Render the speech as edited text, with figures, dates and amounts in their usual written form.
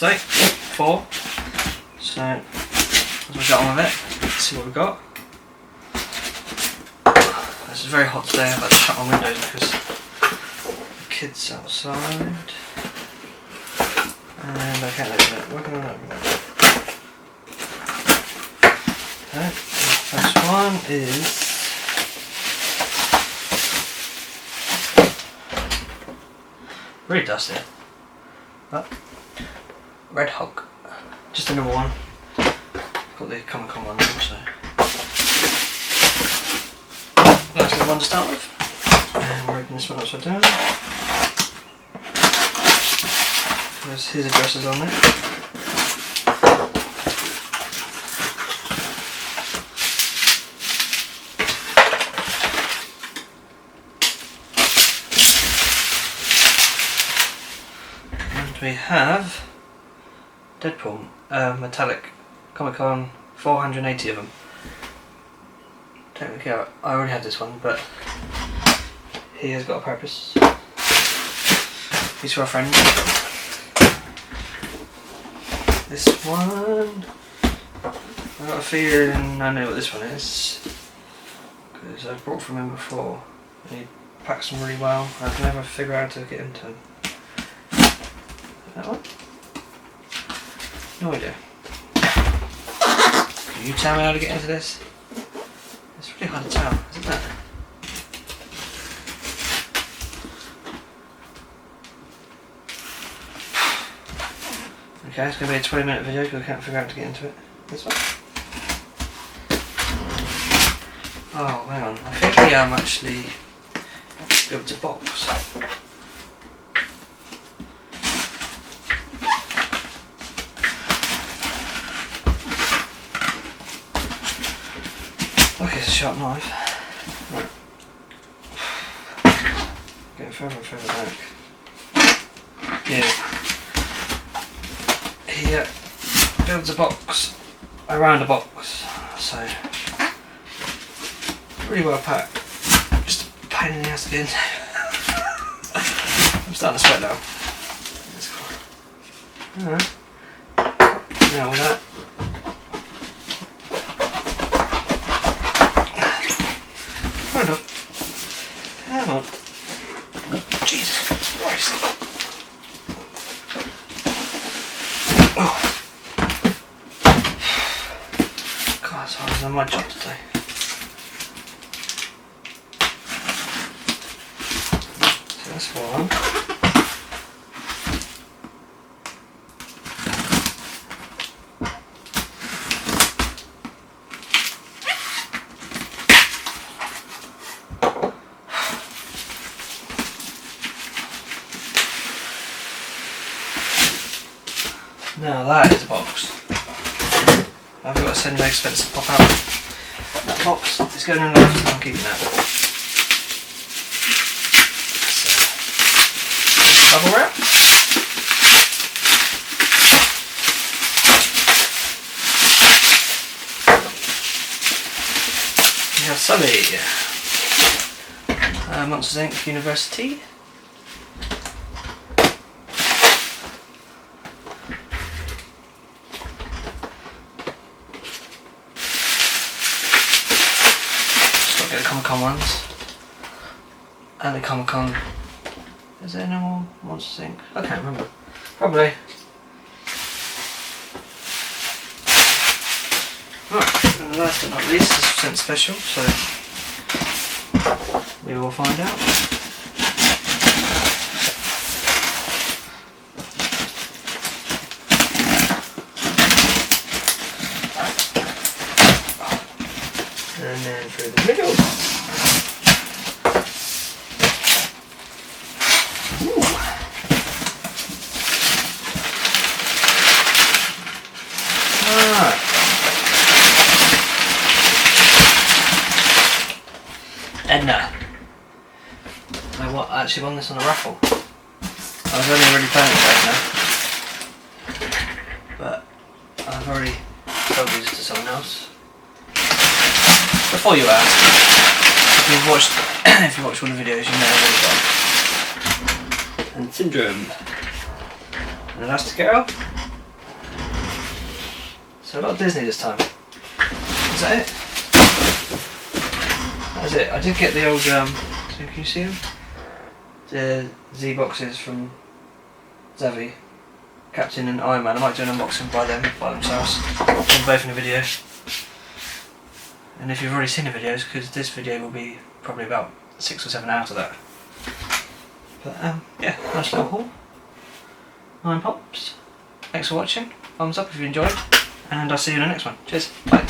today. 4. So let's get on with it. Let's see what we've got. This is very hot today. I've had to shut my windows because the kids outside. And I can't open it. Where can I open it? Okay, the first one is really dusty, but Red Hog, just a number 1. Got the Comic-Con one now, so that's the one to start with. And we're opening this one upside down. There's his addresses on there. We have Deadpool, metallic, Comic-Con, 480 of them. Technically I already had this one, but he has got a purpose. He's for a friend. This one, I got a feeling I know what this one is, because I've bought from him before and he packs them really well. I can never figure out how to get into them. That one? No idea. Can you tell me how to get into this? It's really hard to tell, isn't it? Okay, it's going to be a 20-minute video because I can't figure out how to get into it. This one? Oh, hang on. I think I am actually able to box. Okay, it's a sharp knife. Right. Getting further and further back. Yeah. He builds a box around a box, so really well packed. Just a pain in the ass to get into. I'm starting to sweat now. That's cool. Alright. Now with that. Hold on. Come on. Jesus Christ. Oh. God, it's harder than my job today. So that's one. Now that is a box. I've got to send my expense to pop out. That box is going in the left, I'm keeping that. So, bubble wrap. We have Sully. Monsters Inc. University. Get the Comic-Con ones. And the Comic-Con. Is there no more Monsters Inc? I can't remember. Probably. Right, and last but not least, this is sent special, so we will find out. And then through the middle. Ooh. Ah. Edna. I actually won this on a raffle. I was only really playing it right now, but I've already sold these to someone else. Before you ask, if you watch all the videos, you know I've already got. And Syndrome. An Elastigirl. So a lot of Disney this time. Is that it? That was it. I did get the old, so can you see them? The Z boxes from Zavi, Captain and Iron Man. I might do an unboxing by themselves. Put them both in a video. And if you've already seen the videos, because this video will be probably about 6 or 7 out of that. But yeah, nice little haul. 9 pops. Thanks for watching. Thumbs up if you enjoyed. And I'll see you in the next one. Cheers. Bye.